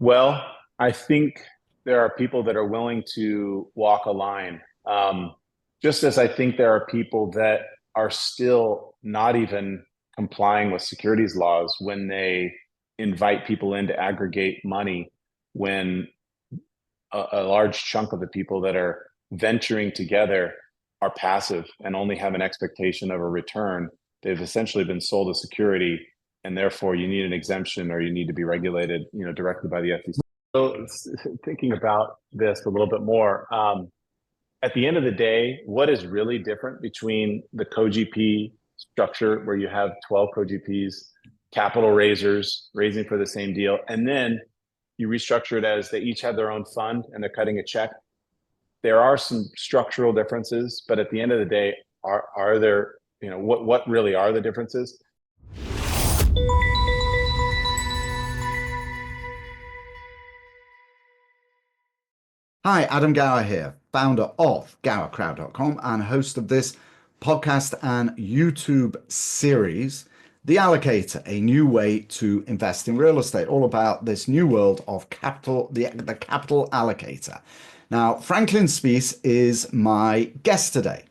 Well, I think there are people that are willing to walk a line. Just as I think there are people that are still not even complying with securities laws when they invite people in to aggregate money, when a large chunk of the people that are venturing together are passive and only have an expectation of a return. They've essentially been sold a security, and therefore you need an exemption or you need to be regulated, directly by the SEC. So thinking about this a little bit more, at the end of the day, what is really different between the co-GP structure where you have 12 co-GPs, capital raisers raising for the same deal, and then you restructure it as they each have their own fund and they're cutting a check? There are some structural differences, but at the end of the day, are there, what really are the differences? Hi, Adam Gower here, founder of GowerCrowd.com and host of this podcast and YouTube series, The Allocator, a new way to invest in real estate, all about this new world of capital, the capital allocator. Now, Franklin Spees is my guest today.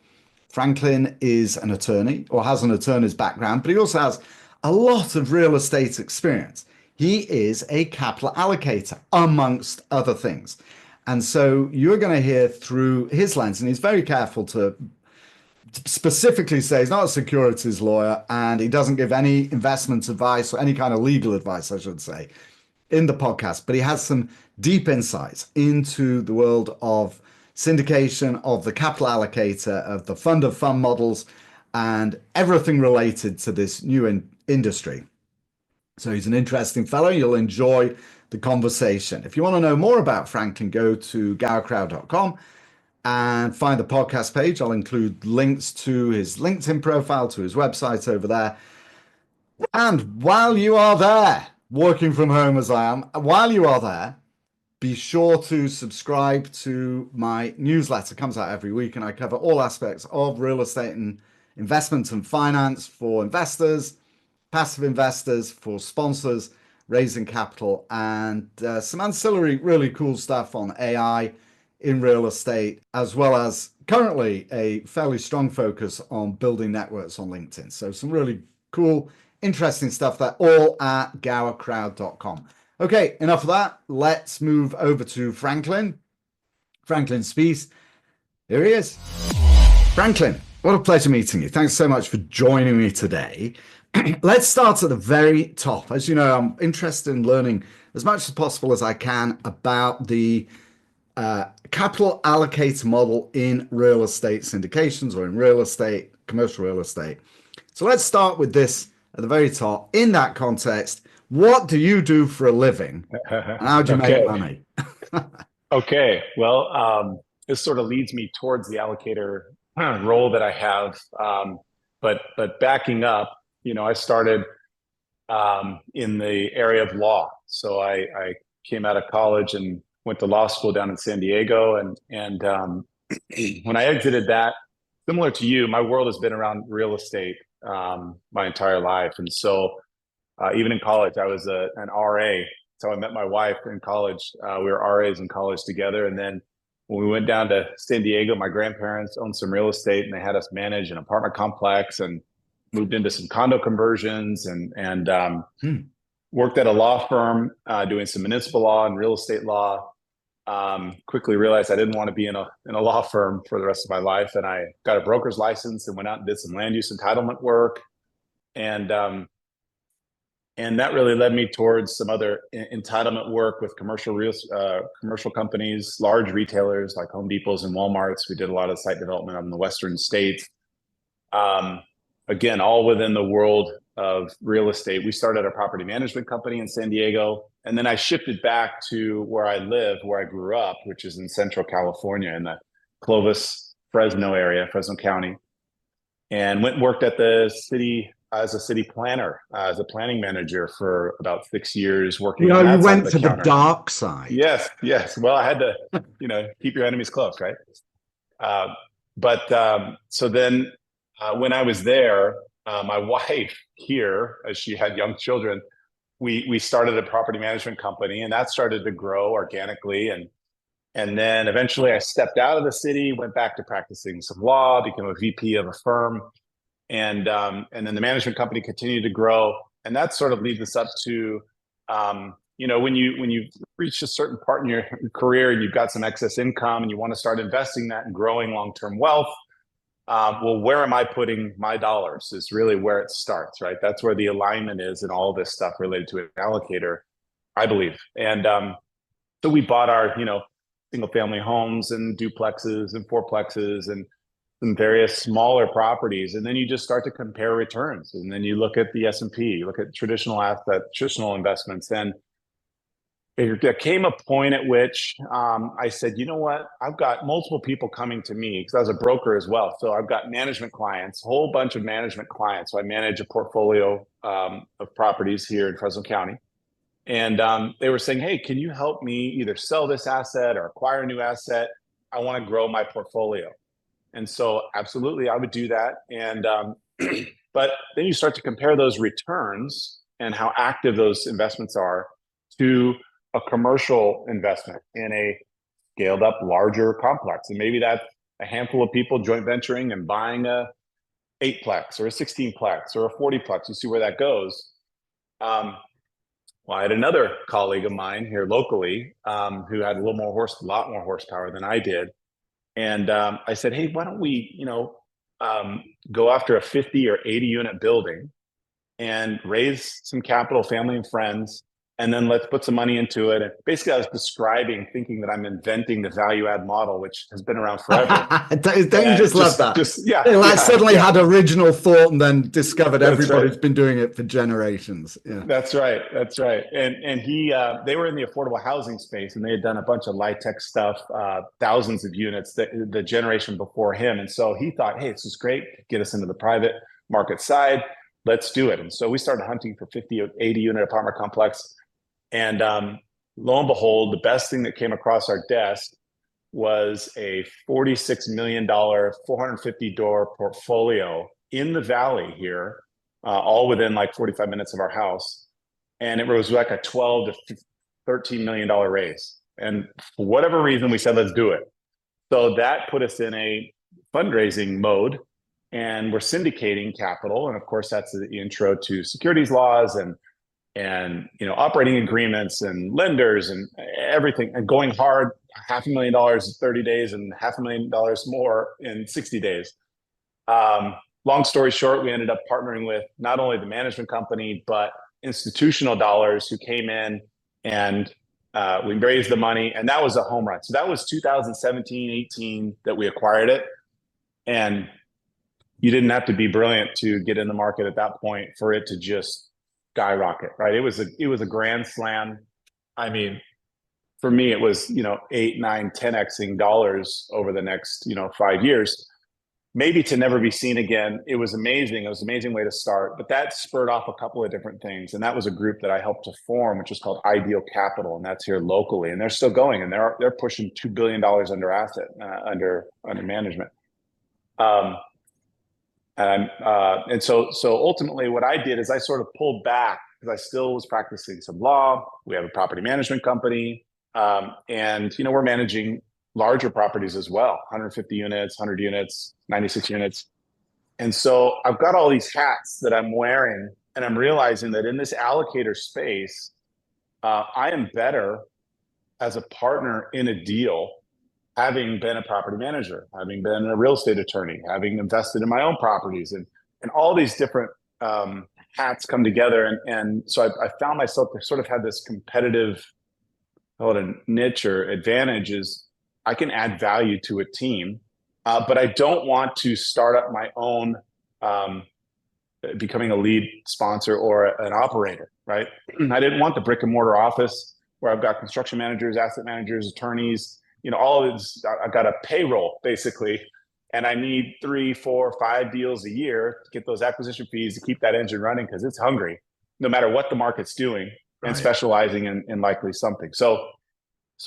Franklin is an attorney, or has an attorney's background, but he also has a lot of real estate experience. He is a capital allocator, amongst other things. And so you're going to hear through his lens, and he's very careful to specifically say he's not a securities lawyer and he doesn't give any investment advice or any kind of legal advice, I should say, in the podcast. But he has some deep insights into the world of syndication, of the capital allocator, of the fund of fund models, and everything related to this new industry. So he's an interesting fellow. You'll enjoy the conversation. If you want to know more about Franklin, go to GowerCrowd.com and find the podcast page. I'll include links to his LinkedIn profile, to his website over there. And while you are there, working from home as I am, while you are there, be sure to subscribe to my newsletter. It comes out every week, and I cover all aspects of real estate and investment and finance for investors, passive investors, for sponsors, raising capital, and some ancillary really cool stuff on AI in real estate, as well as currently a fairly strong focus on building networks on LinkedIn. So some really cool, interesting stuff there, all at GowerCrowd.com. Okay, enough of that. Let's move over to Franklin. Franklin Spees. Here he is. Franklin, what a pleasure meeting you. Thanks so much for joining me today. Let's start at the very top. As you know, I'm interested in learning as much as possible as I can about the capital allocator model in real estate syndications, or in real estate, commercial real estate. So let's start with this at the very top. In that context, what do you do for a living? And how do you make money? Okay. Well, this sort of leads me towards the allocator role that I have. But backing up, I started in the area of law. So I came out of college and went to law school down in San Diego. And when I exited that, similar to you, my world has been around real estate my entire life. And so even in college, I was an RA. So I met my wife in college. We were RAs in college together. And then when we went down to San Diego, my grandparents owned some real estate and they had us manage an apartment complex, and moved into some condo conversions, and worked at a law firm doing some municipal law and real estate law. Quickly realized I didn't want to be in a law firm for the rest of my life, and I got a broker's license and went out and did some land use entitlement work, and that really led me towards some other entitlement work with commercial companies, large retailers like Home Depots and Walmarts. We did a lot of site development on the western states. Again, all within the world of real estate. We started a property management company in San Diego, and then I shifted back to where I live, where I grew up, which is in Central California in the Clovis, Fresno area, Fresno County, and went and worked at the city as a city planner, as a planning manager for about 6 years, working on that you side went of to the counter. dark side. Yes. Well, I had to, keep your enemies close, right? So then when I was there, my wife here, as she had young children, we started a property management company, and that started to grow organically. And then eventually I stepped out of the city, went back to practicing some law, became a VP of a firm, and then the management company continued to grow. And that sort of leads us up to, when you reach a certain part in your career and you've got some excess income and you want to start investing that and growing long-term wealth. Well, where am I putting my dollars is really where it starts, right? That's where the alignment is and all this stuff related to an allocator, I believe. And so we bought our, single family homes and duplexes and fourplexes and some various smaller properties. And then you just start to compare returns. And then you look at the S&P, you look at traditional investments. And there came a point at which I said, you know what? I've got multiple people coming to me because I was a broker as well. So I've got management clients, a whole bunch of management clients. So I manage a portfolio of properties here in Fresno County. And they were saying, hey, can you help me either sell this asset or acquire a new asset? I want to grow my portfolio. And so absolutely, I would do that. And but then you start to compare those returns and how active those investments are to a commercial investment in a scaled up larger complex. And maybe that's a handful of people joint venturing and buying a 8-plex or a 16-plex or a 40-plex. You see where that goes. Well, I had another colleague of mine here locally who had a lot more horsepower than I did. And I said, hey, why don't we, go after a 50 or 80 unit building and raise some capital, family and friends, and then let's put some money into it. And basically, I was thinking that I'm inventing the value add model, which has been around forever. Don't you just love that? Suddenly had original thought and then discovered everybody's been doing it for generations. Yeah, that's right. And they were in the affordable housing space, and they had done a bunch of LIHTC stuff, thousands of units, the generation before him. And so he thought, hey, this is great, get us into the private market side. Let's do it. And so we started hunting for 50 or 80 unit apartment complex. And lo and behold, the best thing that came across our desk was a $46 million, 450 door portfolio in the valley here, all within like 45 minutes of our house. And it was like a $12 to $13 million raise. And for whatever reason, we said, let's do it. So that put us in a fundraising mode, and we're syndicating capital. And of course, that's the intro to securities laws and operating agreements and lenders and everything, and going hard, $500,000 in 30 days and $500,000 more in 60 days. Long story short, we ended up partnering with not only the management company, but institutional dollars who came in, and we raised the money, and that was a home run. So that was 2017, 18 that we acquired it. And you didn't have to be brilliant to get in the market at that point for it to just skyrocket, right? It was a grand slam. I mean, for me, it was, 8, 9, 10xing dollars over the next, 5 years, maybe to never be seen again. It was amazing. It was an amazing way to start, but that spurred off a couple of different things. And that was a group that I helped to form, which is called Ideal Capital. And that's here locally, and they're still going, and they're pushing $2 billion under management. And so ultimately what I did is I sort of pulled back because I still was practicing some law. We have a property management company, and we're managing larger properties as well, 150 units, 100 units, 96 units. And so I've got all these hats that I'm wearing, and I'm realizing that in this allocator space, I am better as a partner in a deal, having been a property manager, having been a real estate attorney, having invested in my own properties, and all these different hats come together. And so I found myself to sort of have this competitive, call it a niche or advantage, is I can add value to a team, but I don't want to start up my own, becoming a lead sponsor or an operator, right? I didn't want the brick and mortar office where I've got construction managers, asset managers, attorneys, all of this. I've got a payroll basically, and I need 3, 4, 5 deals a year to get those acquisition fees to keep that engine running, because it's hungry no matter what the market's doing, and specializing in likely something. So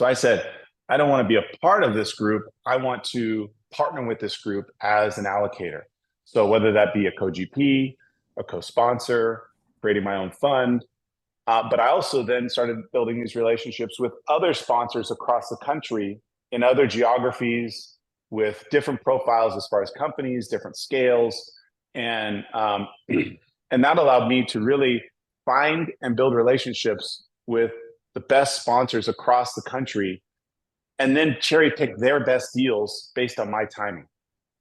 I said, I don't want to be a part of this group. I want to partner with this group as an allocator. So whether that be a co-GP, a co-sponsor, creating my own fund, But I also then started building these relationships with other sponsors across the country in other geographies with different profiles as far as companies, different scales, and and that allowed me to really find and build relationships with the best sponsors across the country, and then cherry pick their best deals based on my timing.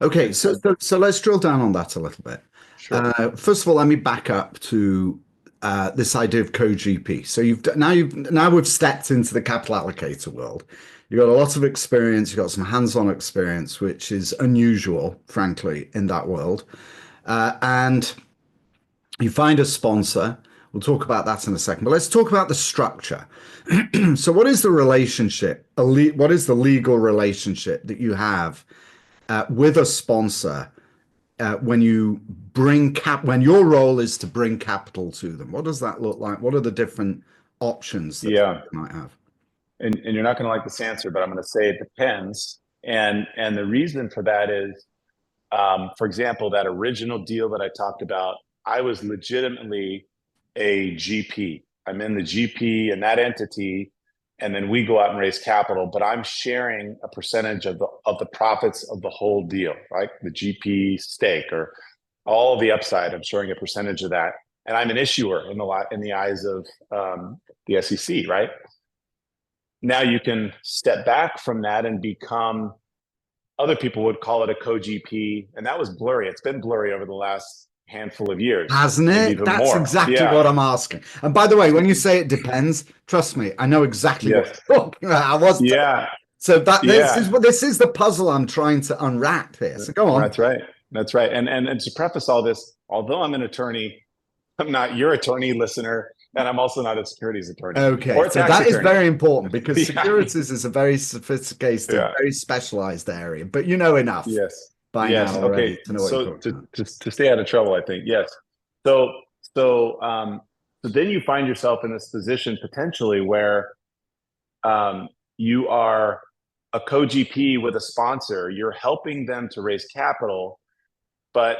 Okay, And so, so let's drill down on that a little bit. sure, First of all, let me back up to this idea of co-GP. So now we've stepped into the capital allocator world. You've got a lot of experience. You've got some hands-on experience, which is unusual, frankly, in that world. And you find a sponsor. We'll talk about that in a second. But let's talk about the structure. So, what is the relationship? What is the legal relationship that you have with a sponsor when you when your role is to bring capital to them? What does that look like? What are the different options that yeah, you might have? and you're not going to like this answer, but I'm going to say it depends. And the reason for that is, for example, that original deal that I talked about, I was legitimately a GP. I'm in the GP and that entity, and then we go out and raise capital. But I'm sharing a percentage of the profits of the whole deal, right? The GP stake or all of the upside. I'm sharing a percentage of that, and I'm an issuer in the eyes of the SEC, right? Now you can step back from that and become, other people would call it a co-GP, and that was blurry. It's been blurry over the last handful of years, Hasn't maybe it? even That's more. exactly Yeah. what I'm asking. And by the way, when you say it depends, trust me, I know exactly what Yes. you're talking about. I was Yeah. so that Yeah. this is the puzzle I'm trying to unwrap here. So go on. That's right. That's right. And to preface all this, although I'm an attorney, I'm not your attorney, listener, and I'm also not a securities attorney Okay, or a so tax that is attorney. very important because Yeah. securities is a very sophisticated, Yeah. very specialized area, but you know enough Yes. by now Yes. already Okay. to know what you're So talking about. to stay out of trouble, I think. Yes. So so then you find yourself in this position potentially where you are a co-GP with a sponsor. You're helping them to raise capital, but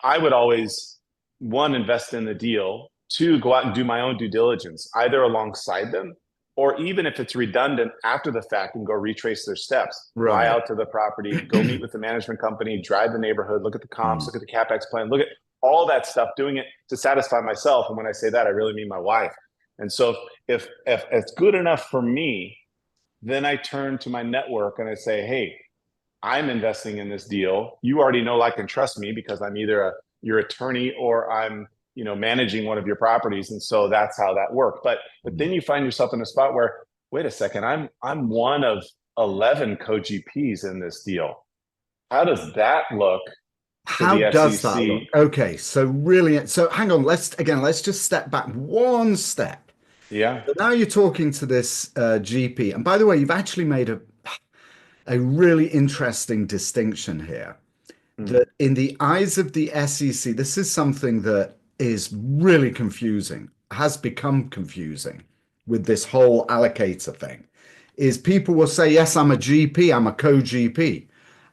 I would always, one, invest in the deal, two, go out and do my own due diligence, either alongside them or even if it's redundant after the fact and go retrace their steps, fly Right. out to the property, go meet with the management company, drive the neighborhood, look at the comps, Mm. look at the CapEx plan, look at all that stuff, doing it to satisfy myself. And when I say that, I really mean my wife. And so if it's good enough for me, then I turn to my network and I say, hey, I'm investing in this deal. You already know, like, and trust me because I'm either your attorney or I'm, managing one of your properties. And so that's how that worked. But then you find yourself in a spot where, wait a second, I'm one of 11 co-GPs in this deal. How does that look to How the does that SEC? look? Okay, so really, so hang on, let's just step back one step. Yeah. So now you're talking to this GP, and by the way, you've actually made a really interesting distinction here. Mm. That in the eyes of the SEC, this is something that is really confusing, has become confusing with this whole allocator thing, is people will say, yes, I'm a GP, I'm a co-GP,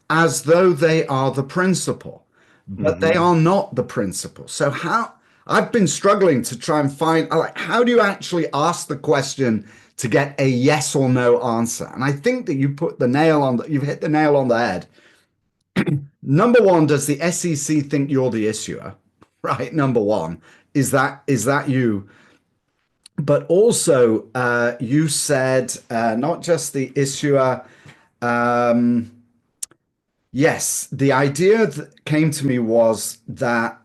as though they are the principal, but they Mm-hmm. are not the principal. So how I've been struggling to try and find like how do you actually ask the question to get a yes or no answer? And I think that you've hit the nail on the head. Number one, does the SEC think you're the issuer? Right. Number one, is that you? But also, you said not just the issuer. Um, yes, the idea that came to me was that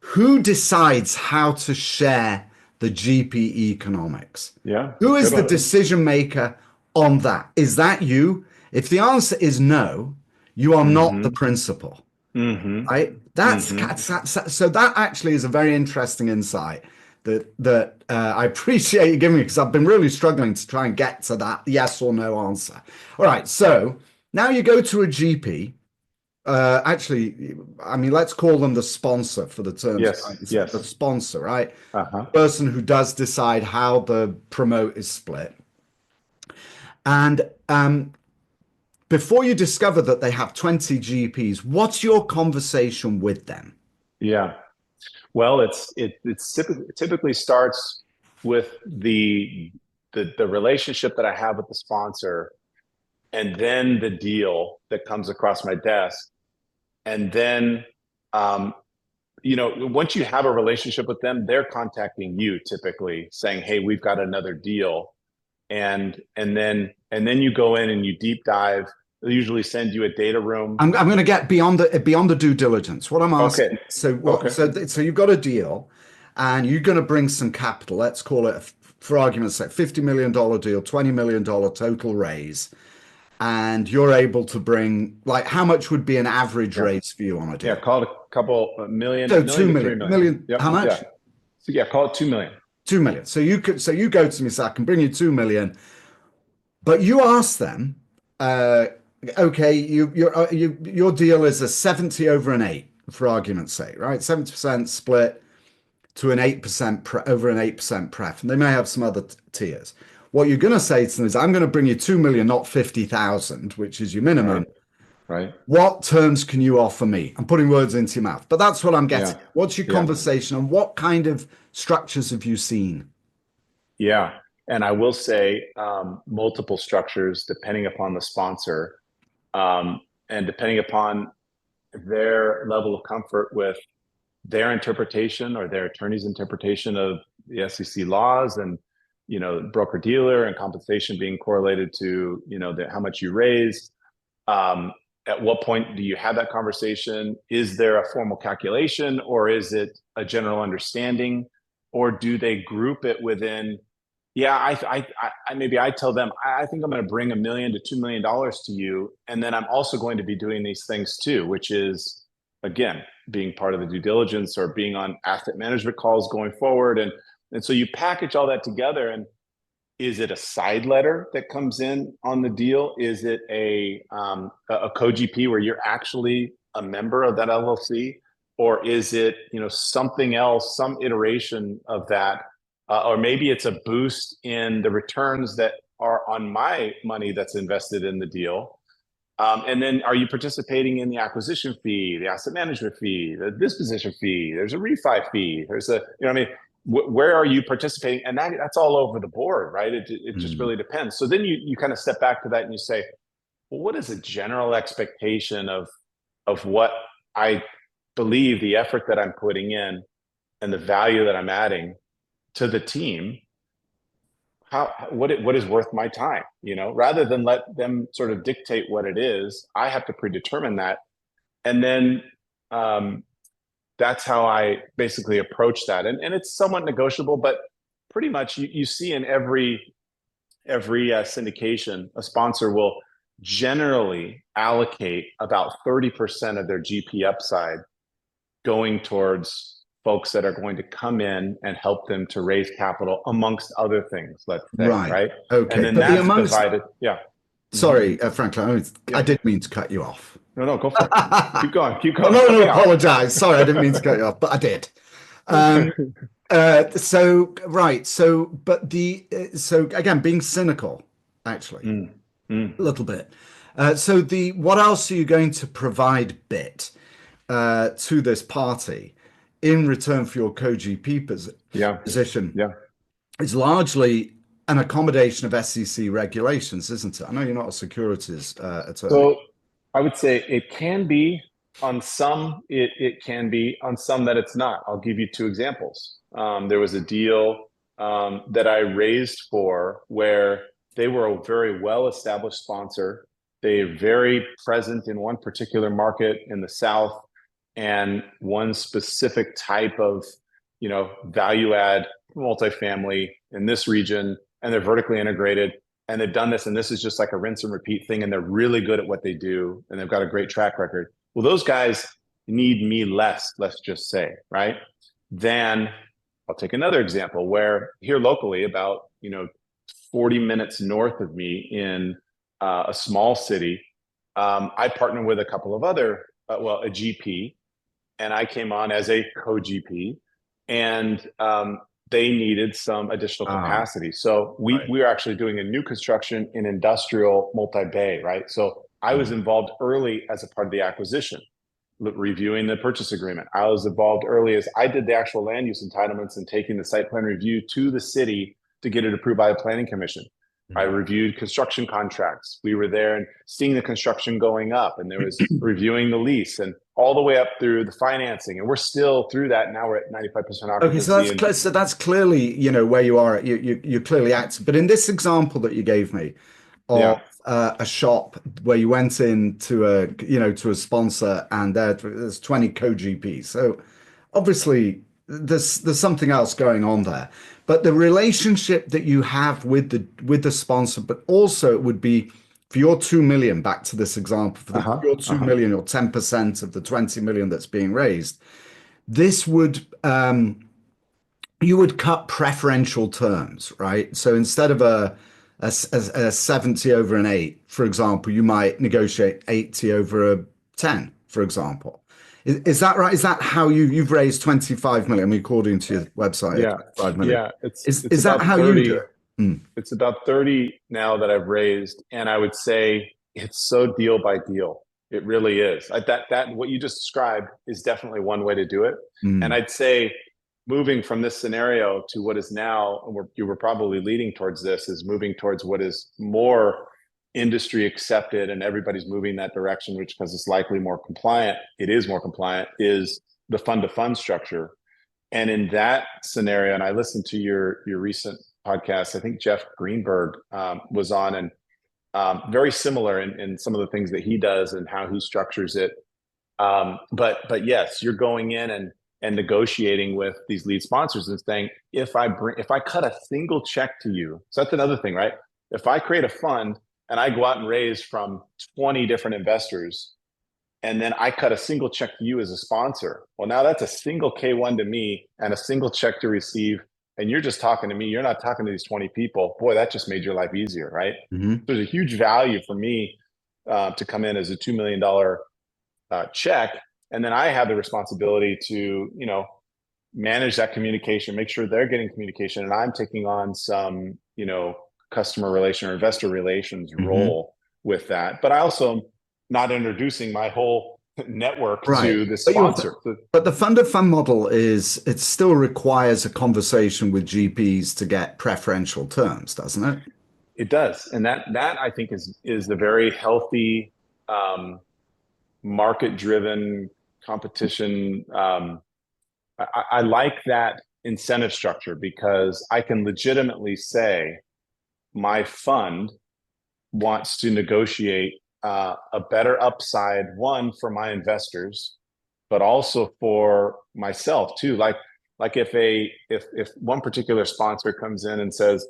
who decides how to share the GP economics? Yeah. Who is Good the one. decision maker on that? Is that you? If the answer is no, you are not the Mm-hmm. principal. Mm-hmm. Right? Mm-hmm. So that actually is a very interesting insight that I appreciate you giving me because I've been really struggling to try and get to that yes or no answer. All right, so now you go to a GP. Actually, I mean, let's call them the sponsor for the terms of Yes. the Yes. sponsor, right? Uh-huh. Person who does decide how the promote is split. And before you discover that they have 20 GPs, what's your conversation with them? Yeah. Well, it typically starts. with the relationship that I have with the sponsor, and then the deal that comes across my desk, and then um, once you have a relationship with them, they're contacting you typically saying, "Hey, we've got another deal," and then you go in and you deep dive. They usually send you a data room. I'm going to get beyond the due diligence. What I'm Okay, asking, so what? okay, So you've got a deal, and you're going to bring some capital. Let's call it, for argument's sake, $50 million deal, $20 million total raise, and you're able to bring, like, how much would be an average yeah, raise for you on a yeah. deal? Call it a couple So million two to 3 million, million. million. Yep, How yeah. much? So yeah, call it 2 million. 2 million. So you go to me, so I can bring you 2 million, but you ask them, uh, okay, your deal is a 70 over an 8, for argument's sake, right? 70% split to an 8% over an 8% pref, and they may have some other tiers. What you're going to say to them is, I'm going to bring you 2 million, not 50,000, which is your Right, minimum. right. What terms can you offer me? I'm putting words into your mouth, but that's what I'm Yeah, getting. What's your yeah, conversation, and what kind of structures have you seen? yeah. And I will say multiple structures depending upon the sponsor, and depending upon their level of comfort with their interpretation or their attorney's interpretation of the SEC laws, and broker dealer and compensation being correlated to how much you raise. um, at what point do you have that conversation? Is there a formal calculation, or is it a general understanding, or do they group it within? Yeah, maybe I tell them, I think I'm going to bring $1 million to $2 million to you, and then I'm also going to be doing these things too, which is, again, being part of the due diligence or being on asset management calls going forward, and so you package all that together. And is it a side letter that comes in on the deal? Is it a co-GP where you're actually a member of that LLC, or is it something else, some iteration of that, or maybe it's a boost in the returns that are on my money that's invested in the deal? And then, are you participating in the acquisition fee, the asset management fee, the disposition fee? There's a refi fee. There's I mean, where are you participating? And that's all over the board, right? It just Mm, really depends. So then you kind of step back to that and you say, well, what is a general expectation of what I believe the effort that I'm putting in and the value that I'm adding to the team? What is worth my time, rather than let them sort of dictate what it is. I have to predetermine that, and then that's how I basically approach that. And it's somewhat negotiable, but pretty much you see in every syndication, a sponsor will generally allocate about 30% of their GP upside going towards folks that are going to come in and help them to raise capital, amongst other things, let's say, right. right? And Okay. then But the that's amongst, divided. Yeah. Mm-hmm. sorry, Franklin, I Yeah. didn't mean to cut you off. No, no, go for it. Keep going. Keep I'm going. not Cut going me to off. apologize. Sorry, I didn't mean to cut you off, but I did. Um, so right. So again, being cynical, actually, Mm, mm. a little bit. So the what else are you going to provide bit to this party in return for your co-GP Yeah. position? Yeah. Is largely an accommodation of SEC regulations, isn't it? I know you're not a securities attorney. So I would say it can be on some, it can be on some that it's not. I'll give you two examples. There was a deal that I raised for where they were a very well-established sponsor. They're very present in one particular market in the South, and one specific type of, value add multifamily in this region, and they're vertically integrated, and they've done this, and this is just like a rinse and repeat thing, and they're really good at what they do, and they've got a great track record. Well, those guys need me less, let's just say, right? Then I'll take another example where here locally, about 40 minutes north of me in a small city, I partner with a couple of other, a GP, and I came on as a co-GP, and they needed some additional Ah, capacity. So we right. we are actually doing a new construction in industrial multi-bay, right? So I was Mm. involved early as a part of the acquisition. reviewing the purchase agreement. I was involved early as I did the actual land use entitlements and taking the site plan review to the city to get it approved by the planning commission. I reviewed construction contracts. We were there and seeing the construction going up, and there was reviewing the lease and all the way up through the financing. And we're still through that. Now we're at 95% Okay, so occupancy. that's clearly, where you are. You're clearly active. But in this example that you gave me of Yeah. a shop where you went in to a sponsor and there's 20 co-GPs. So obviously there's something else going on there. But the relationship that you have with the sponsor, but also it would be for your 2 million, back to this example, your 2 million or 10% of the 20 million that's being raised, this would you would cut preferential terms, right? So instead of a 70 over an 8, for example, you might negotiate 80 over a 10, for example. Is that right? Is that how you've raised 25 million? I mean, according to your website, Yeah. 25 million. Yeah. Is that how 30, you do it? It's about 30 now that I've raised. And I would say it's so deal by deal. It really is. That what you just described is definitely one way to do it. And I'd say moving from this scenario to what is now, and you were probably leading towards this, is moving towards what is more industry accepted, and everybody's moving that direction, which because it's likely more compliant, it is more compliant, is the fund to fund structure. And in that scenario, and I listened to your recent podcast, I think Jeff Greenberg was on, and very similar in some of the things that he does and how he structures it. But yes, you're going in and negotiating with these lead sponsors and saying, if I cut a single check to you, so that's another thing, right? If I create a fund and I go out and raise from 20 different investors, and then I cut a single check to you as a sponsor, well, now that's a single K1 to me and a single check to receive. And you're just talking to me. You're not talking to these 20 people. Boy, that just made your life easier, right? There's a huge value for me to come in as a $2 million check. And then I have the responsibility to, manage that communication, make sure they're getting communication. And I'm taking on some, customer relation or investor relations role with that. But I also am not introducing my whole network to the sponsor. But the fund of fund model it still requires a conversation with GPs to get preferential terms, doesn't it? It does. And that I think is the very healthy, market-driven competition. I like that incentive structure because I can legitimately say my fund wants to negotiate a better upside, one for my investors, but also for myself too. Like if one particular sponsor comes in and says,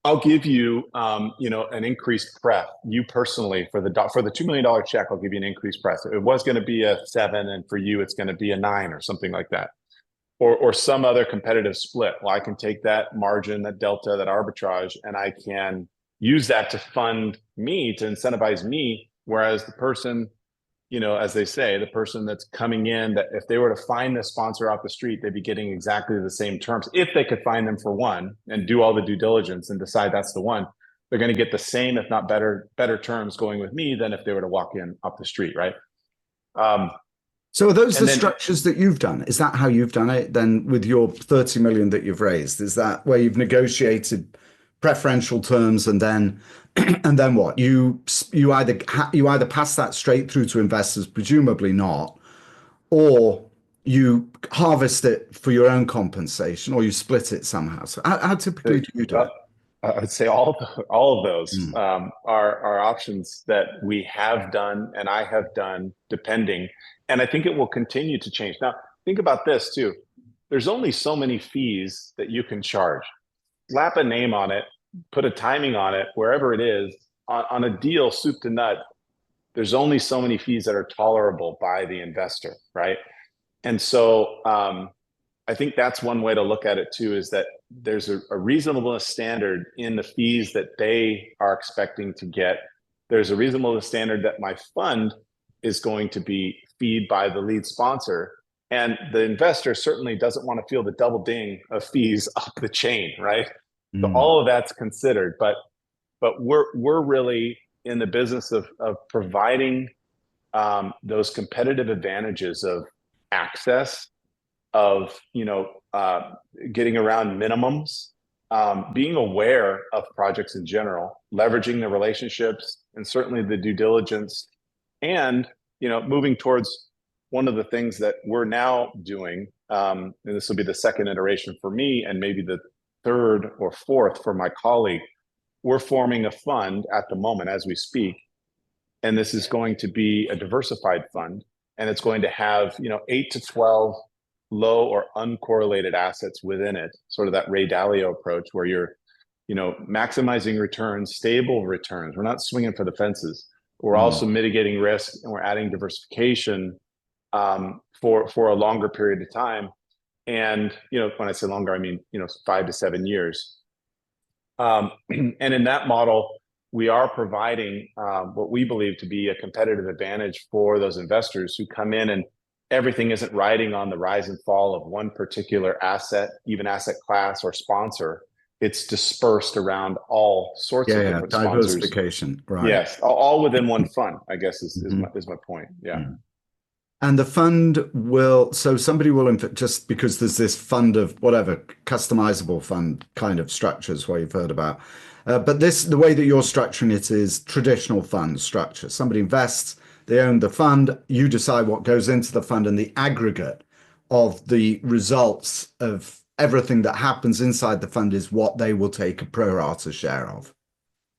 I'll give you, an increased pref. You personally for the $2 million check, I'll give you an increased pref. It was going to be a 7, and for you, it's going to be a 9 or something like that, or some other competitive split. Well, I can take that margin, that delta, that arbitrage, and I can use that to fund me, to incentivize me. Whereas the person, as they say, the person that's coming in, that if they were to find the sponsor off the street, they'd be getting exactly the same terms. If they could find them for one and do all the due diligence and decide that's the one, they're going to get the same, if not better terms going with me than if they were to walk in off the street, right? So are those structures that you've done? Is that how you've done it then with your 30 million that you've raised? Is that where you've negotiated preferential terms and then what? You either pass that straight through to investors, presumably not, or you harvest it for your own compensation, or you split it somehow. So how typically do you do it? I would say all of those are options that we have done and I have done, depending. And I think it will continue to change. Now, think about this too. There's only so many fees that you can charge. Slap a name on it, put a timing on it, wherever it is, on a deal soup to nut, there's only so many fees that are tolerable by the investor, right? And so I think that's one way to look at it too, is that there's a reasonableness standard in the fees that they are expecting to get. There's a reasonableness standard that my fund is going to be feed by the lead sponsor. And the investor certainly doesn't want to feel the double ding of fees up the chain, right? So all of that's considered, but we're really in the business of providing those competitive advantages of access, of getting around minimums, being aware of projects in general, leveraging the relationships and certainly the due diligence, and moving towards one of the things that we're now doing, and this will be the second iteration for me and maybe the third or fourth for my colleague. We're forming a fund at the moment as we speak, and this is going to be a diversified fund, and it's going to have 8 to 12 low or uncorrelated assets within it, sort of that Ray Dalio approach where you're maximizing returns, stable returns. We're not swinging for the fences. We're also mitigating risk, and we're adding diversification for a longer period of time. And when I say longer, I mean 5 to 7 years. And in that model, we are providing what we believe to be a competitive advantage for those investors who come in, and everything isn't riding on the rise and fall of one particular asset, even asset class or sponsor. It's dispersed around all sorts of different diversification, sponsors. right? Yes, all within one fund, I guess is my point. Yeah. And the fund will, so somebody will, just because there's this fund of whatever, customizable fund kind of structures where you've heard about. But the way that you're structuring it is traditional fund structure. Somebody invests, they own the fund, you decide what goes into the fund, and the aggregate of the results of everything that happens inside the fund is what they will take a pro rata share of.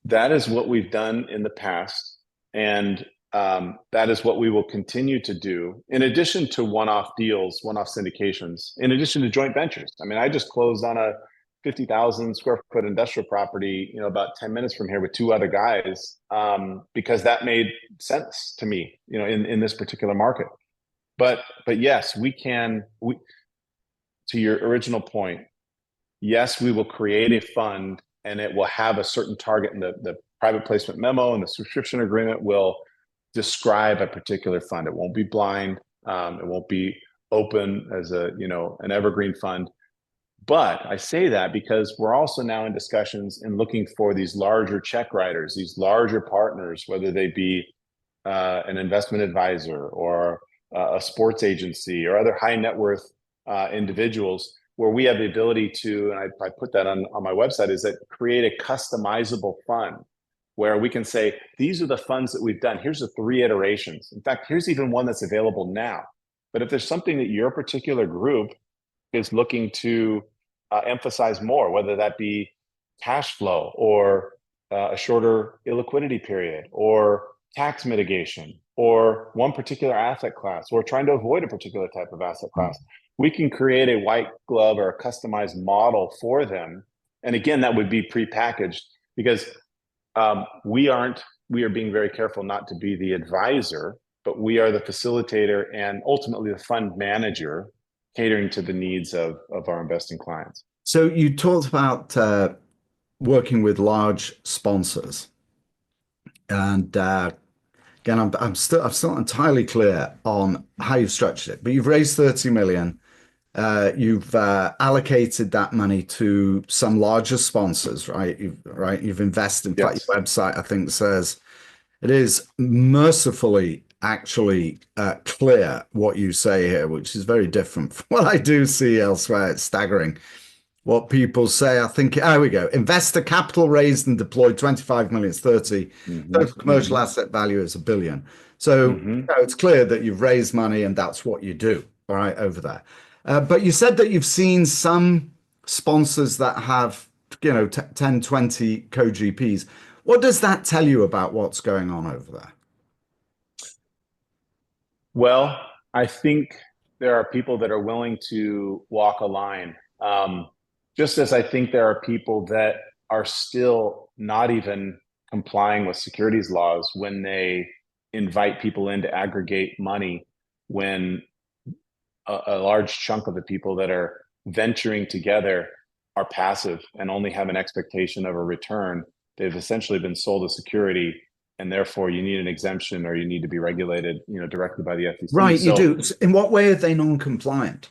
That is what we've done in the past. And that is what we will continue to do, in addition to one-off deals, one-off syndications, in addition to joint ventures. I mean, I just closed on a 50,000 square foot industrial property, about 10 minutes from here with two other guys, because that made sense to me, in this particular market. But yes, to your original point, yes, we will create a fund, and it will have a certain target, and the private placement memo and the subscription agreement will describe a particular fund. It won't be blind. It won't be open as an evergreen fund. But I say that because we're also now in discussions and looking for these larger check writers, these larger partners, whether they be an investment advisor or a sports agency or other high net worth individuals, where we have the ability to, and I put that on my website, is that create a customizable fund where we can say, these are the funds that we've done. Here's the 3 iterations. In fact, here's even one that's available now. But if there's something that your particular group is looking to emphasize more, whether that be cash flow or a shorter illiquidity period or tax mitigation or one particular asset class or trying to avoid a particular type of asset class, we can create a white glove or a customized model for them. And again, that would be prepackaged, because we are being very careful not to be the advisor, but we are the facilitator and ultimately the fund manager, catering to the needs of our investing clients. So you talked about working with large sponsors, and again, I'm still not entirely clear on how you've structured it. But you've raised 30 million. You've allocated that money to some larger sponsors, right? You've invested. In fact, your website, I think, says it is mercifully actually clear what you say here, which is very different from what I do see elsewhere. It's staggering what people say. I think, we go. Investor capital raised and deployed 25 million, 30. Total commercial asset value is $1 billion. So it's clear that you've raised money and that's what you do, all right, over there. But you said that you've seen some sponsors that have, 10, 20 co-GPs. What does that tell you about what's going on over there? Well, I think there are people that are willing to walk a line. Just as I think there are people that are still not even complying with securities laws when they invite people in to aggregate money, when a large chunk of the people that are venturing together are passive and only have an expectation of a return. They've essentially been sold a security, and therefore you need an exemption or you need to be regulated, directly by the FTC. Right, you do. In what way are they non-compliant?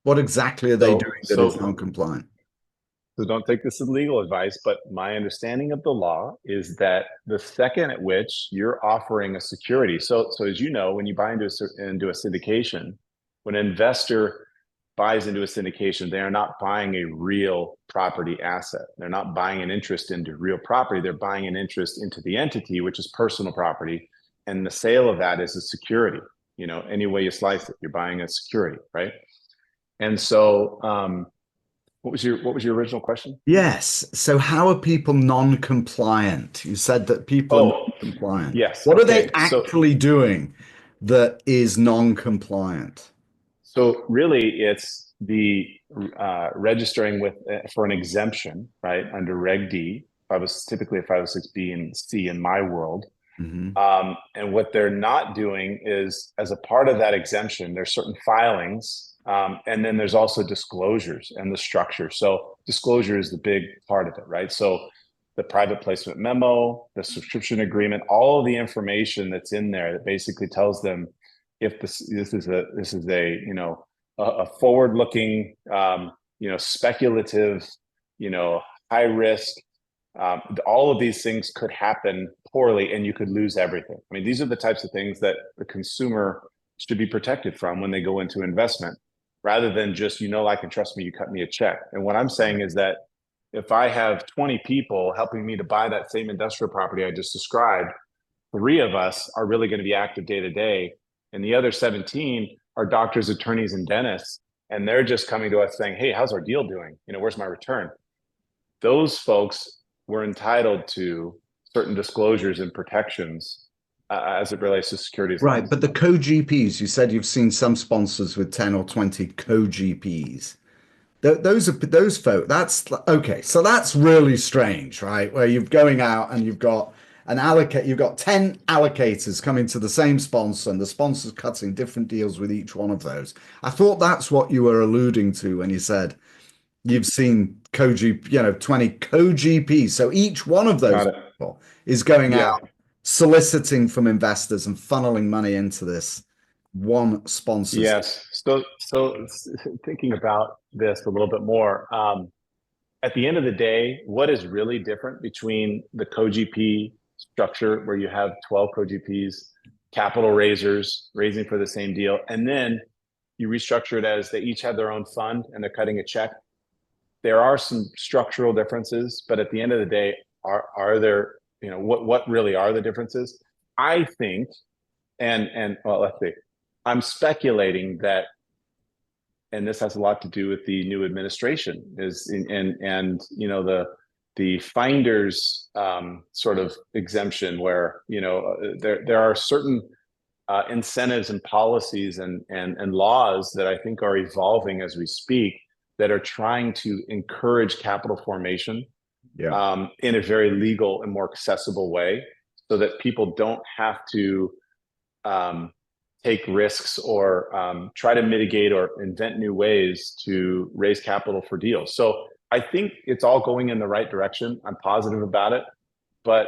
What exactly are they doing that is non-compliant? so don't take this as legal advice, but my understanding of the law is that the second at which you're offering a security, so as you know, when you buy into a syndication, when an investor buys into a syndication, they are not buying a real property asset. They're not buying an interest into real property. They're buying an interest into the entity, which is personal property. And the sale of that is a security. You know, any way you slice it, you're buying a security, right? And so, what was your original question? Yes. So how are people non-compliant? You said that people are Oh, non-compliant. yes. What are they Okay. actually doing that is non-compliant? So really, it's the registering with for an exemption, right, under Reg D. I was typically a 506B and C in my world. Hmm. And what they're not doing is, as a part of that exemption, there's certain filings, and then there's also disclosures and the structure. So disclosure is the big part of it, right? So the private placement memo, the subscription agreement, all of the information that's in there that basically tells them if this is a a forward-looking speculative high risk, all of these things could happen poorly and you could lose everything. I mean, these are the types of things that the consumer should be protected from when they go into investment, rather than just, like and trust me, you cut me a check. And what I'm saying is that if I have 20 people helping me to buy that same industrial property I just described, 3 of us are really going to be active day to day. And the other 17 are doctors, attorneys, and dentists. And they're just coming to us saying, hey, how's our deal doing? Where's my return? Those folks were entitled to certain disclosures and protections as it relates to securities Right, laws. but the co-GPs, you said you've seen some sponsors with 10 or 20 co-GPs. Those folk, that's okay. So that's really strange, right? Where you're going out and you've got you've got 10 allocators coming to the same sponsor, and the sponsor's cutting different deals with each one of those. I thought that's what you were alluding to when you said you've seen co-GP, 20 co-GPs. So each one of those Got it. people is going Yeah. out soliciting from investors and funneling money into this one sponsor's. Yes. So thinking about this a little bit more, at the end of the day, what is really different between the co-GP structure where you have 12 co-GPs, capital raisers raising for the same deal, and then you restructure it as they each have their own fund and they're cutting a check? There are some structural differences, but at the end of the day, are there, what really are the differences? I think, and well, let's see, I'm speculating that, and this has a lot to do with the new administration, and the finders sort of exemption, where there are certain incentives and policies and laws that I think are evolving as we speak, that are trying to encourage capital formation Yeah. in a very legal and more accessible way, so that people don't have to take risks or try to mitigate or invent new ways to raise capital for deals. So I think it's all going in the right direction. I'm positive about it, but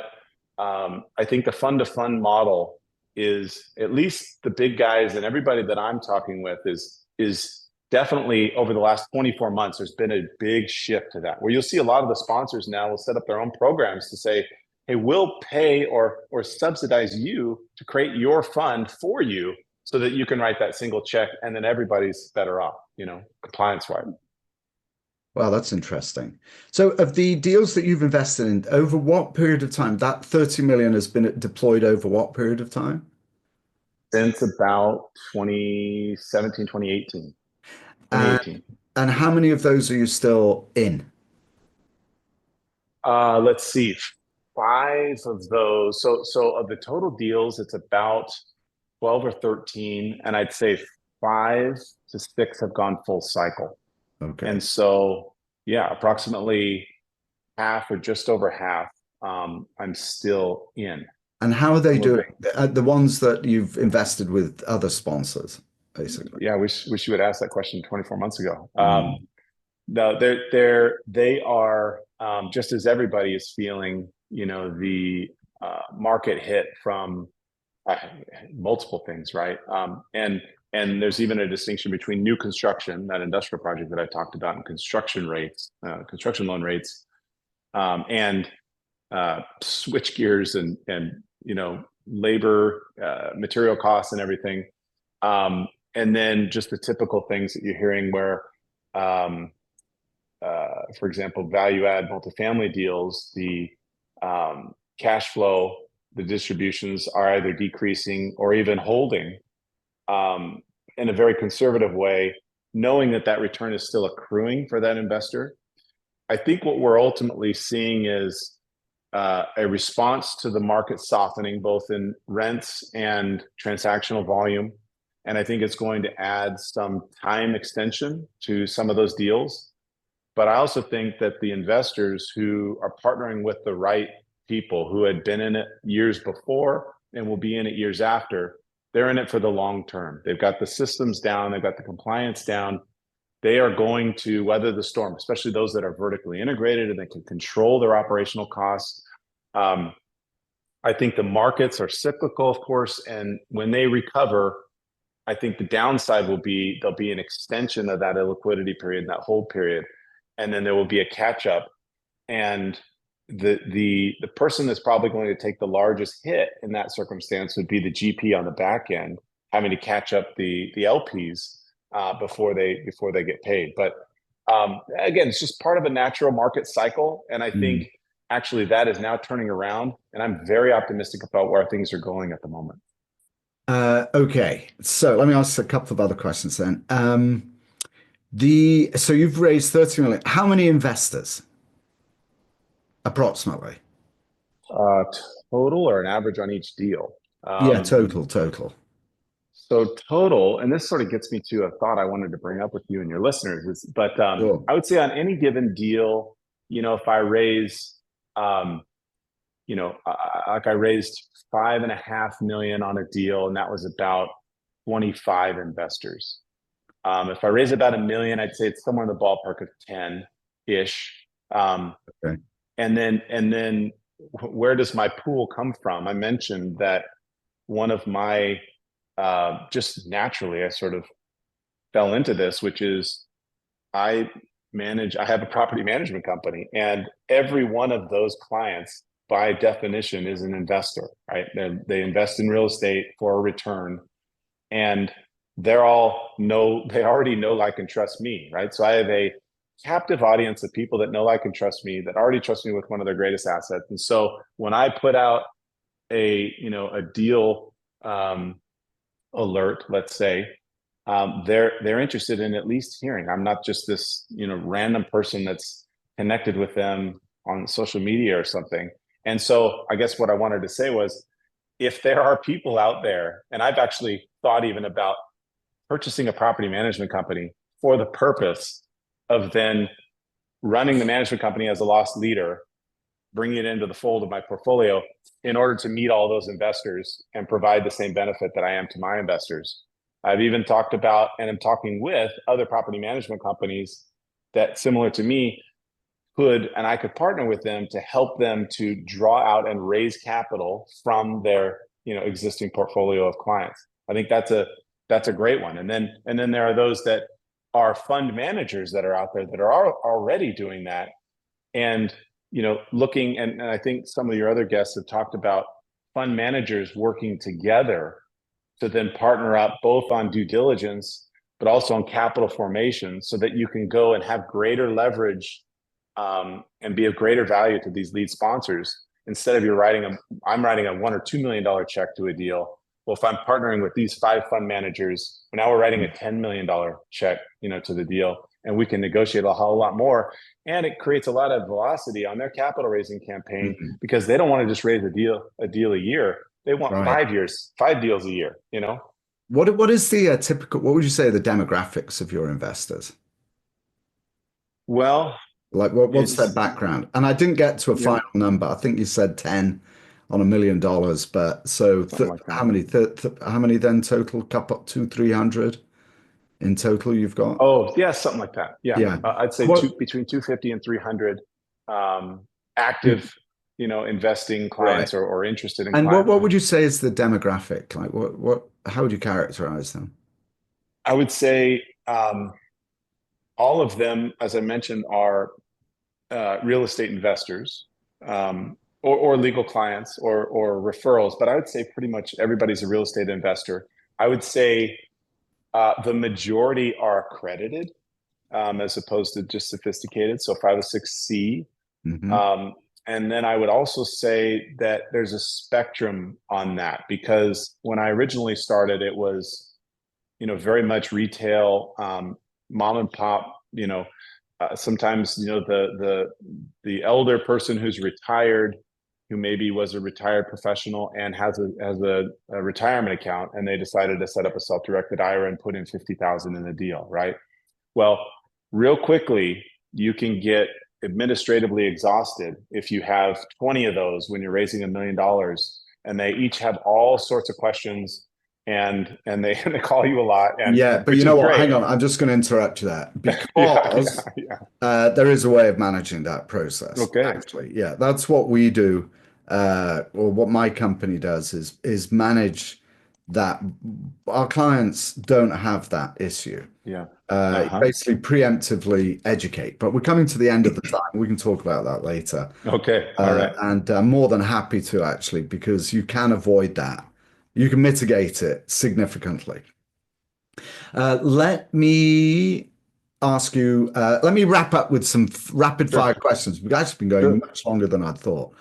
I think the fund to fund model is, at least the big guys and everybody that I'm talking with, is definitely, over the last 24 months, there's been a big shift to that, where you'll see a lot of the sponsors now will set up their own programs to say, hey, we'll pay or subsidize you to create your fund for you, so that you can write that single check, and then everybody's better off, compliance wise. Wow, that's interesting. So, of the deals that you've invested in, over what period of time? That 30 million has been deployed over what period of time? Since about 2017, 2018, And 2018. and how many of those are you still in? Let's see, 5 of those. So of the total deals, it's about 12 or 13, and I'd say 5 to 6 have gone full cycle. Okay. And so, yeah, approximately half or just over half, I'm still in. And how are A they little bit. doing? The ones that you've invested with other sponsors, basically. Yeah, wish you would ask that question 24 months ago. Mm. No, they are, just as everybody is feeling, the market hit from uh, multiple things, right? And And there's even a distinction between new construction, that industrial project that I talked about, and construction loan rates, and switch gears and labor, material costs, and everything. And then just the typical things that you're hearing where, for example, value add multifamily deals, the cash flow, the distributions are either decreasing or even holding in a very conservative way, knowing that that return is still accruing for that investor. I think what we're ultimately seeing is a response to the market softening, both in rents and transactional volume. And I think it's going to add some time extension to some of those deals. But I also think that the investors who are partnering with the right people who had been in it years before and will be in it years after, they're in it for the long term. They've got the systems down, they've got the compliance down. They are going to weather the storm, especially those that are vertically integrated and they can control their operational costs. I think the markets are cyclical, of course, and when they recover, I think the downside will be there'll be an extension of that illiquidity period, that hold period, and then there will be a catch up. And the person that's probably going to take the largest hit in that circumstance would be the GP on the back end, having to catch up the LPs before they get paid. But again, it's just part of a natural market cycle, and I think actually that is now turning around, and I'm very optimistic about where things are going at the moment. Okay, so let me ask a couple of other questions then. So you've raised 30 million. How many investors, approximately? Uh, Total or an average on each deal? Yeah, total. So total, and this sort of gets me to a thought I wanted to bring up with you and your listeners but Sure. I would say on any given deal, if I raise, like I raised 5.5 million on a deal, and that was about 25 investors. If I raise about 1 million, I'd say it's somewhere in the ballpark of 10-ish. Okay. And then where does my pool come from? I mentioned that one of my just naturally, I sort of fell into this, which is I have a property management company, and every one of those clients, by definition, is an investor, right? They invest in real estate for a return, and they already know, like, and trust me, right? So I have a captive audience of people that know, like, and trust me, that already trust me with one of their greatest assets. And so when I put out a deal alert, let's say, they're interested in at least hearing. I'm not just this random person that's connected with them on social media or something. And so I guess what I wanted to say was, if there are people out there, and I've actually thought even about purchasing a property management company for the purpose of then running the management company as a loss leader, bringing it into the fold of my portfolio in order to meet all those investors and provide the same benefit that I am to my investors. I've even talked about, and I'm talking with other property management companies that, similar to me, I could partner with them to help them to draw out and raise capital from their existing portfolio of clients. I think that's a great one. And then there are those that are fund managers that are out there that are already doing that, and looking, and I think some of your other guests have talked about fund managers working together to then partner up both on due diligence, but also on capital formation, so that you can go and have greater leverage and be of greater value to these lead sponsors. Instead of I'm writing a $1 or $2 million check to a deal. Well, if I'm partnering with these 5 fund managers, now we're writing a $10 million check, to the deal, and we can negotiate a whole lot more. And it creates a lot of velocity on their capital raising campaign, because they don't want to just raise a deal a year. They want Right. 5 deals a year, What is the typical, what would you say are the demographics of your investors? Well, Like what's their it's, background? And I didn't get to a final number. I think you said 10 on $1 million, but so something like how that. many how many then total? Couple 300 in total you've got? Oh, yeah, something like that. Yeah. Yeah. I'd say What between 250 and 300 active, investing right. clients or interested in And client. what would you say is the demographic? Like how would you characterize them? I would say all of them, as I mentioned, are real estate investors, or legal clients, or referrals. But I would say pretty much everybody's a real estate investor. I would say the majority are accredited, as opposed to just sophisticated. So 506C. Hmm. Um, and then I would also say that there's a spectrum on that, because when I originally started, it was, very much retail, mom and pop, sometimes, the elder person who's retired, who maybe was a retired professional and has a retirement account, and they decided to set up a self-directed IRA and put in 50,000 in the deal, right? Well, real quickly, you can get administratively exhausted if you have 20 of those when you're raising $1 million, and they each have all sorts of questions, and they and they call you a lot, and Yeah, but you which is know what? great. Hang on, I'm just going to interrupt you there Yeah, yeah, because yeah. there is a way of managing that process. Okay. Actually, yeah, that's what we do, or what my company does is manage that. Our clients don't have that issue. Yeah. Uh-huh. Basically, preemptively educate. But we're coming to the end of the time. We can talk about that later. Okay. All right. And I'm more than happy to actually, because you can avoid that. You can mitigate it significantly. Let me ask you, let me wrap up with some rapid Sure. fire questions. We've actually been going Sure. much longer than I'd thought.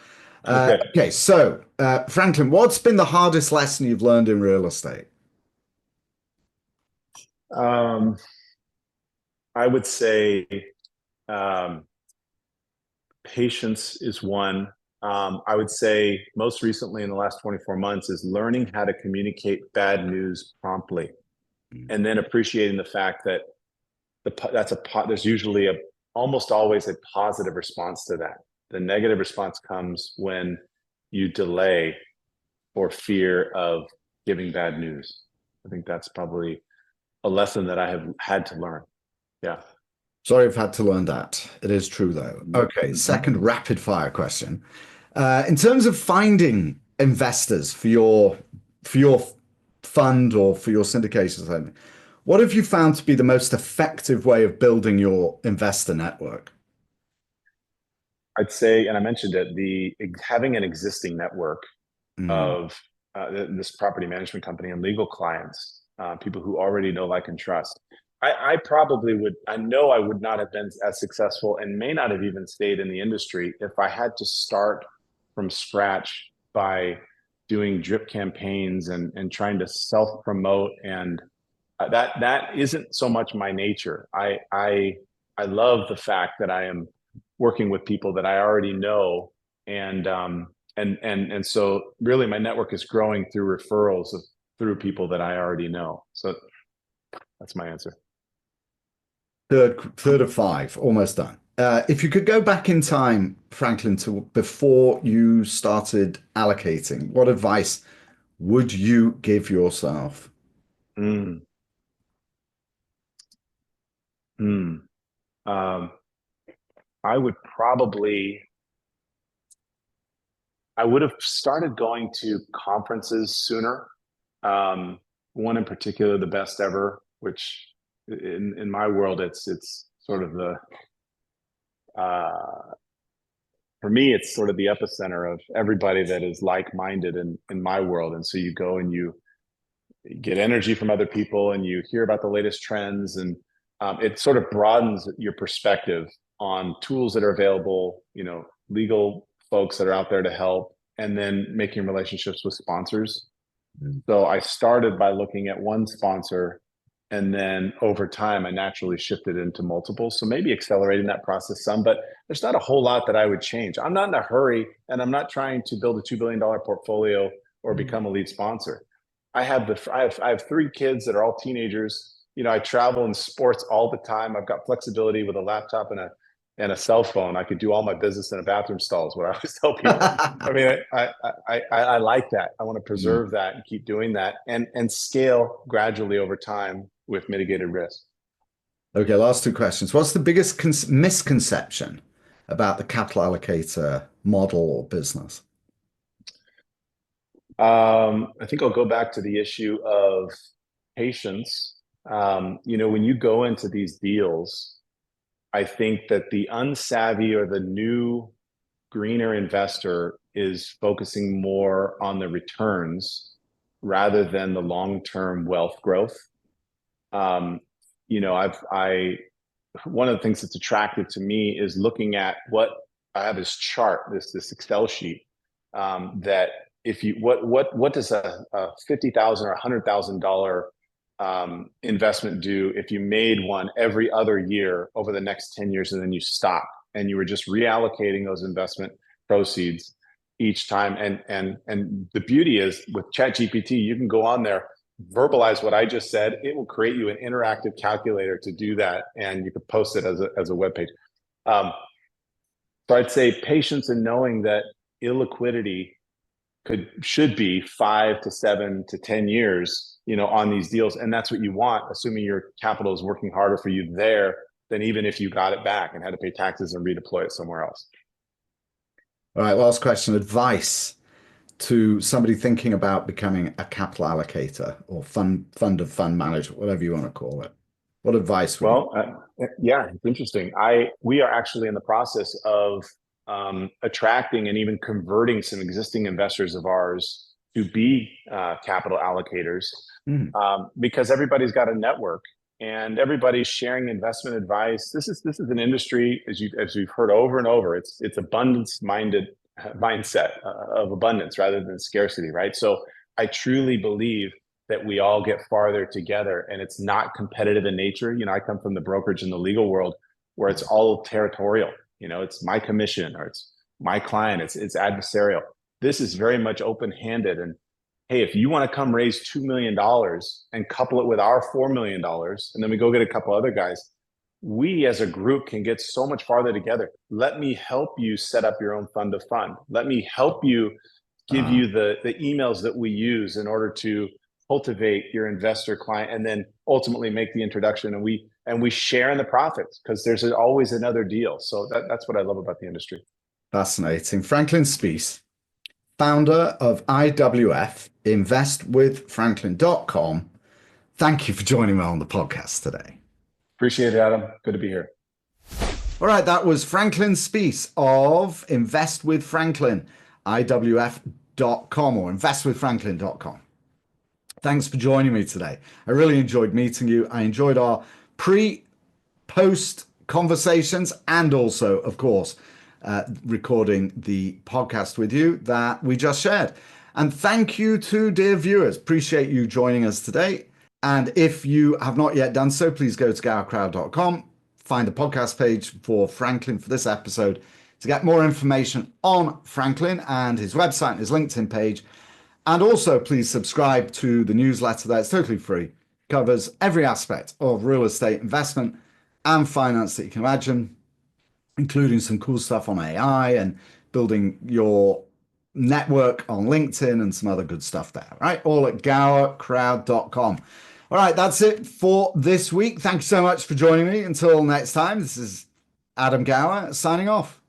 Okay. Okay, so Franklin, what's been the hardest lesson you've learned in real estate? Um, I would say um, patience is one. I would say most recently in the last 24 months is learning how to communicate bad news promptly, and then appreciating the fact that there's usually almost always a positive response to that. The negative response comes when you delay for fear of giving bad news. I think that's probably a lesson that I have had to learn. Yeah. Sorry, I've had to learn that. It is true, though. Okay, Mm-hmm. second rapid fire question. In terms of finding investors for your fund or for your syndications, what have you found to be the most effective way of building your investor network? I'd say, and I mentioned it, the having an existing network Mm, of this property management company and legal clients, people who already know, like, and trust. I probably would, I know I would not have been as successful and may not have even stayed in the industry if I had to start from scratch by doing drip campaigns and trying to self promote. And that isn't so much my nature. I love the fact that I am working with people that I already know, and so really my network is growing through referrals through people that I already know. So that's my answer. third of five, almost done. If you could go back in time, Franklin, to before you started allocating, what advice would you give yourself? Mm, mm. Um, I would probably I would have started going to conferences sooner. Um, One in particular, the best ever, which in my world, it's sort of the uh, for me, it's sort of the epicenter of everybody that is like-minded in my world. And so you go and you get energy from other people, and you hear about the latest trends, and it sort of broadens your perspective on tools that are available, legal folks that are out there to help, and then making relationships with sponsors. So I started by looking at one sponsor, and then over time, I naturally shifted into multiple. So maybe accelerating that process some, but there's not a whole lot that I would change. I'm not in a hurry, and I'm not trying to build a $2 billion portfolio or Mm. become a lead sponsor. I have three kids that are all teenagers. I travel in sports all the time. I've got flexibility with a laptop and a cell phone. I could do all my business in a bathroom stall, is what I always tell people. I mean, I like that. I want to Mm. preserve that and keep doing that, and scale gradually over time with mitigated risk. Okay, last two questions. What's the biggest misconception about the capital allocator model or business? I think I'll go back to the issue of patience. When you go into these deals, I think that the unsavvy or the new greener investor is focusing more on the returns rather than the long-term wealth growth. Um, I one of the things that's attractive to me is looking at what I have this chart, this Excel sheet, that if you what does a $50,000 or $100,000 investment do if you made one every other year over the next 10 years and then you stop and you were just reallocating those investment proceeds each time. And the beauty is with ChatGPT, you can go on there, verbalize what I just said. It will create you an interactive calculator to do that, and you could post it as a web page. So I'd say patience in knowing that illiquidity should be 5 to 7 to 10 years, on these deals, and that's what you want, assuming your capital is working harder for you there than even if you got it back and had to pay taxes and redeploy it somewhere else. All right, last question. Advice to somebody thinking about becoming a capital allocator or fund of fund manager, whatever you want to call it. What advice would you? Yeah, it's interesting. We are actually in the process of attracting and even converting some existing investors of ours to be capital allocators, because everybody's got a network and everybody's sharing investment advice. This is an industry, as you've heard over and over. It's abundance mindset of abundance rather than scarcity, right? So I truly believe that we all get farther together, and it's not competitive in nature. I come from the brokerage and the legal world where it's all territorial. It's my commission or it's my client. It's adversarial. This is very much open-handed. And hey, if you want to come raise $2 million and couple it with our $4 million, and then we go get a couple other guys, we as a group can get so much farther together. Let me help you set up your own fund of fund. Let me help you give you the emails that we use in order to cultivate your investor client and then ultimately make the introduction. And we share in the profits because there's always another deal. So that's what I love about the industry. Fascinating. Franklin Spees, founder of IWF, investwithfranklin.com. Thank you for joining me on the podcast today. Appreciate it, Adam. Good to be here. All right, that was Franklin Spees of Invest with Franklin, IWF.com or investwithfranklin.com. Thanks for joining me today. I really enjoyed meeting you. I enjoyed our pre-post conversations and also, of course, recording the podcast with you that we just shared. And thank you to dear viewers. Appreciate you joining us today. And if you have not yet done so, please go to gowercrowd.com, find the podcast page for Franklin for this episode to get more information on Franklin and his website and his LinkedIn page. And also, please subscribe to the newsletter there. It's totally free. Covers every aspect of real estate investment and finance that you can imagine, including some cool stuff on AI and building your network on LinkedIn and some other good stuff there, right? All at gowercrowd.com. All right, that's it for this week. Thank you so much for joining me. Until next time, this is Adam Gower signing off.